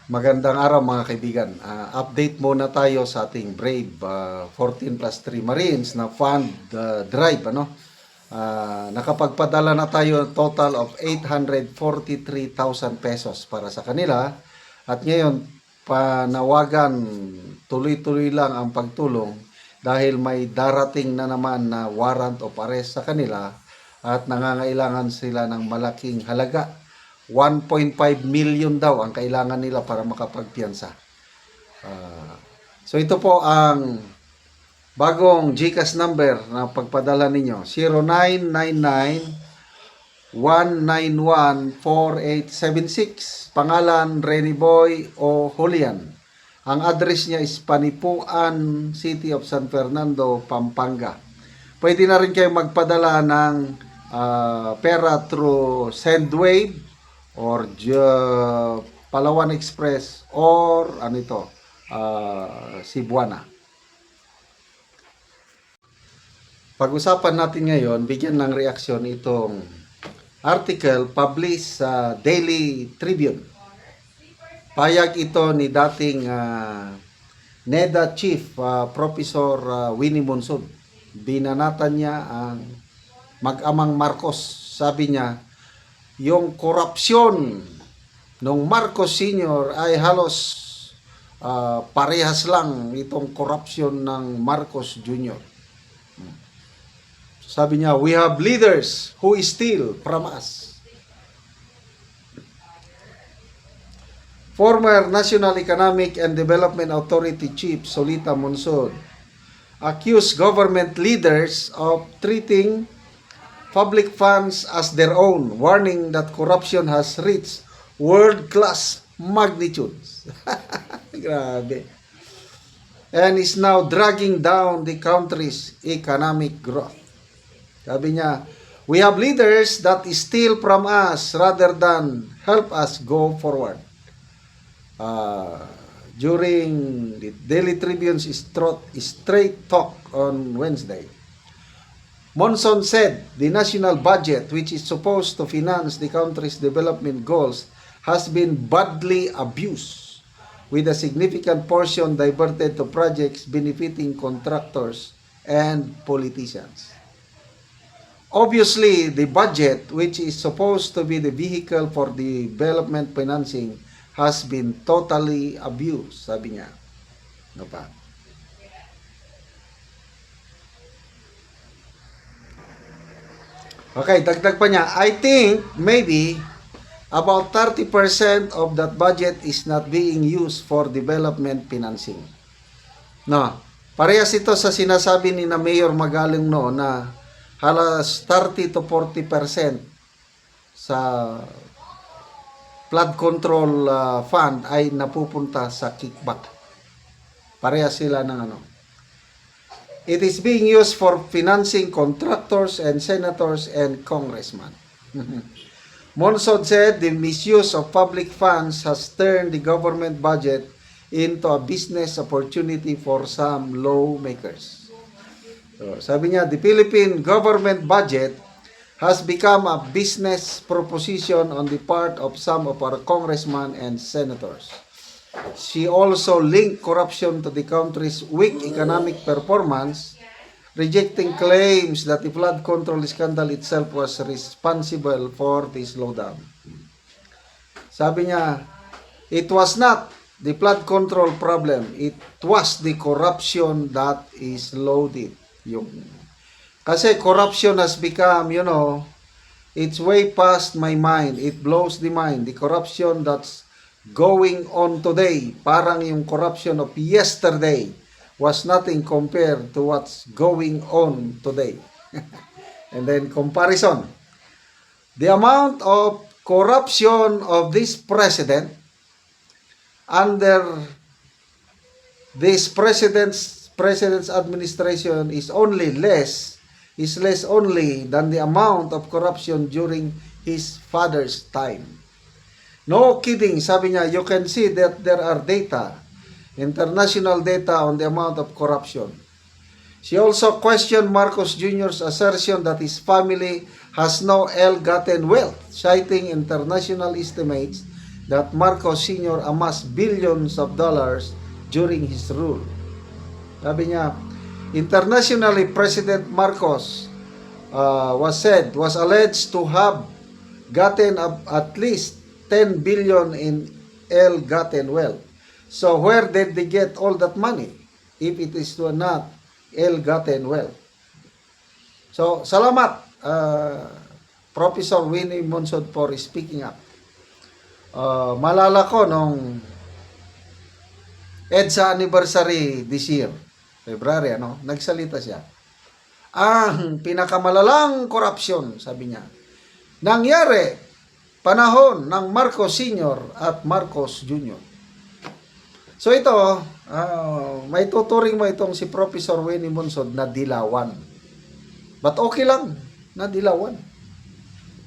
Magandang araw mga kaibigan. Update muna tayo sa ating Brave 14+3 Marines na fund drive. Nakapagpadala na tayo total of 843,000 pesos para sa kanila. At ngayon, panawagan tuloy-tuloy lang ang pagtulong dahil may darating na naman na warrant of arrest sa kanila at nangangailangan sila ng malaking halaga. 1.5 million daw ang kailangan nila para makapagpiyansa. So ito po ang bagong GCash number na pagpadala ninyo. 0999-191-4876. Pangalan Renny Boy o Julian. Ang address niya is Panipuan, City of San Fernando, Pampanga. Pwede na rin kayo magpadala ng pera through Sendwave or Palawan Express or Cebuana. Pag-usapan natin ngayon, bigyan ng reaksyon itong article published sa Daily Tribune. Payag ito ni dating NEDA Chief Professor Winnie Monsod. Binanatan niya ang mag-amang Marcos. Sabi niya, yung korupsyon ng Marcos Sr. ay halos parehas lang itong korupsyon ng Marcos Jr. Sabi niya, we have leaders who steal from us. Former National Economic and Development Authority Chief Solita Monsod accused government leaders of treating public funds as their own, warning that corruption has reached world-class magnitudes. Grabe. And is now dragging down the country's economic growth. Sabi niya, we have leaders that steal from us rather than help us go forward. During the Daily Tribune's Straight Talk on Wednesday, Monson said the national budget, which is supposed to finance the country's development goals, has been badly abused, with a significant portion diverted to projects benefiting contractors and politicians. Obviously, the budget, which is supposed to be the vehicle for development financing, has been totally abused, sabi niya. Ano pa? Okay, dagdag pa niya, I think maybe about 30% of that budget is not being used for development financing. No, parehas ito sa sinasabi ni na Mayor Magaling noon na halos 30 to 40% sa flood control fund ay napupunta sa kickback. Parehas sila ng It is being used for financing contractors and senators and congressmen. Monsod said the misuse of public funds has turned the government budget into a business opportunity for some lawmakers. So, sabi niya, the Philippine government budget has become a business proposition on the part of some of our congressmen and senators. She also linked corruption to the country's weak economic performance, rejecting claims that the flood control scandal itself was responsible for the slowdown. Sabi niya, it was not the flood control problem, it was the corruption that is loaded. Kasi corruption has become, it's way past my mind. It blows the mind. The corruption that's going on today, parang yung corruption of yesterday was nothing compared to what's going on today. And then comparison. The amount of corruption of this president under this president's administration is less only than the amount of corruption during his father's time. No kidding, sabi niya, you can see that there are data, international data on the amount of corruption. She also questioned Marcos Jr.'s assertion that his family has no ill-gotten wealth, citing international estimates that Marcos Sr. amassed billions of dollars during his rule. Sabi niya, internationally, President Marcos was alleged to have gotten at least 10 billion in ill-gotten wealth. So where did they get all that money if it is not ill-gotten wealth? So salamat Professor Winnie Monsod for speaking up. Malala ko nung EDSA anniversary this year, February, nagsalita siya. Ang pinakamalalang korupsyon, sabi niya, nangyari panahon ng Marcos Sr. at Marcos Jr. So ito, may tuturing mo itong si Professor Winnie Monsod na dilawan. But okay lang na dilawan.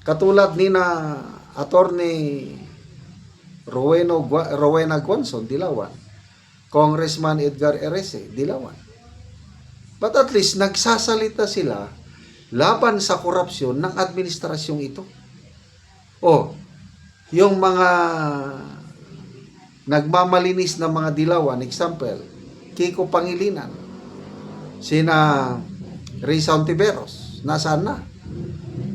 Katulad ni na Attorney Rowena Guanzon, dilawan. Congressman Edgar Erese, dilawan. But at least nagsasalita sila laban sa korupsyon ng administrasyong ito. Yung mga nagmamalinis na mga dilawan, example, Kiko Pangilinan, sina Risa Ontiveros, nasaan na?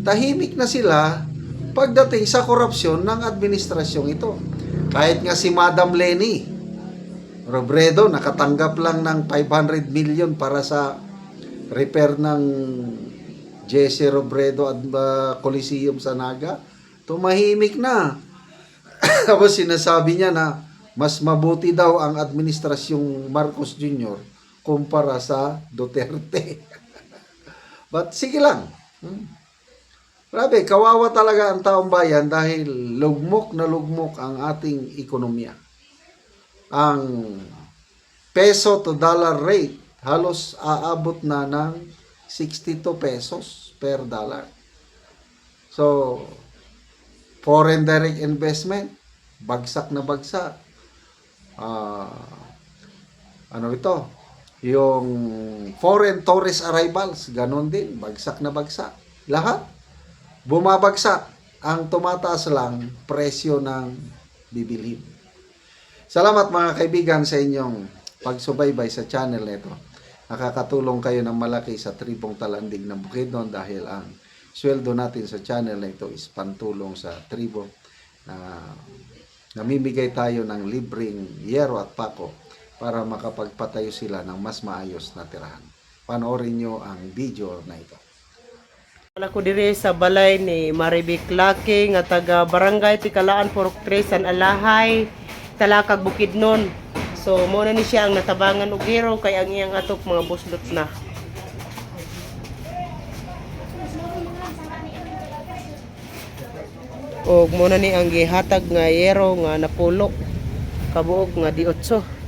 Tahimik na sila pagdating sa korupsyon ng administrasyong ito. Kahit nga si Madam Leni Robredo, nakatanggap lang ng 500 million para sa repair ng Jesse Robredo at Coliseum sa Naga. Tumahimik na. Tapos sinasabi niya na mas mabuti daw ang administrasyong Marcos Jr. kumpara sa Duterte. But sige lang. Grabe, kawawa talaga ang taong bayan dahil lugmok na lugmok ang ating ekonomiya. Ang peso to dollar rate halos aabot na ng 62 pesos per dollar. So, foreign direct investment, bagsak na bagsak. Yung foreign tourist arrivals, ganon din, bagsak na bagsak. Lahat, bumabagsak. Ang tumataas lang, presyo ng bibilhin. Salamat mga kaibigan sa inyong pagsubaybay sa channel nito. Nakakatulong kayo ng malaki sa tribong Talandig ng Bukidnon dahil ang sweldo natin sa channel na ito is pantulong sa tribo na namimigay tayo ng libreng yero at pako para makapagpatayo sila ng mas maayos na tirahan. Panoorin nyo ang video na ito. Ako diri sa balay ni Marivic Laki nga taga Barangay Tikalaan Purok 3 San Alahay, Talakag Bukidnon. So mo na ni siya ang natabangan og hero kay ang iyang atok mga buslot na. Og mo na ni ang gihatag nga yero nga napulo kabuok nga di 8.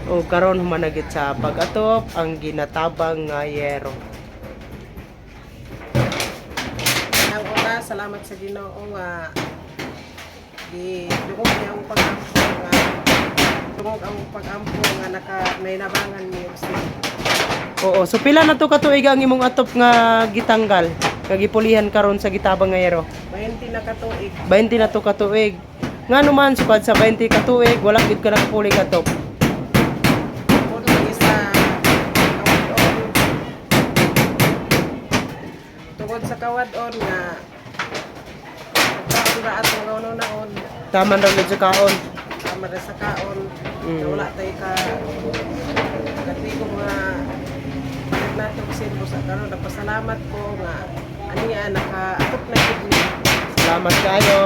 O karon humanagit sa pag-atop ang ginatabang nga yero. Ang una, salamat sa Ginoo nga dungog niya ang pag-ampo nga dungog ang pag-ampo nga nainabangan niyo siya. Oo, so pila na to katuig ang imong atop nga gitanggal, nga gipulihan karon sa gitabang nga yero? 29 na katuig. 20 na to katuig. Nga naman sukad sa 20 katuig, wala gid ka nakapuli katop. Kung isa kawad-on. Tungod sa kawad-on nga pagkakura at mga uno-naon, Taman ra gid sa kaon. tama na sa kaon, Mm. na wala tayo katigo nga balik nato sin mo sa karon. Nagpasalamat ko nga aniya nakaatop na gid ni. Salamat kayo.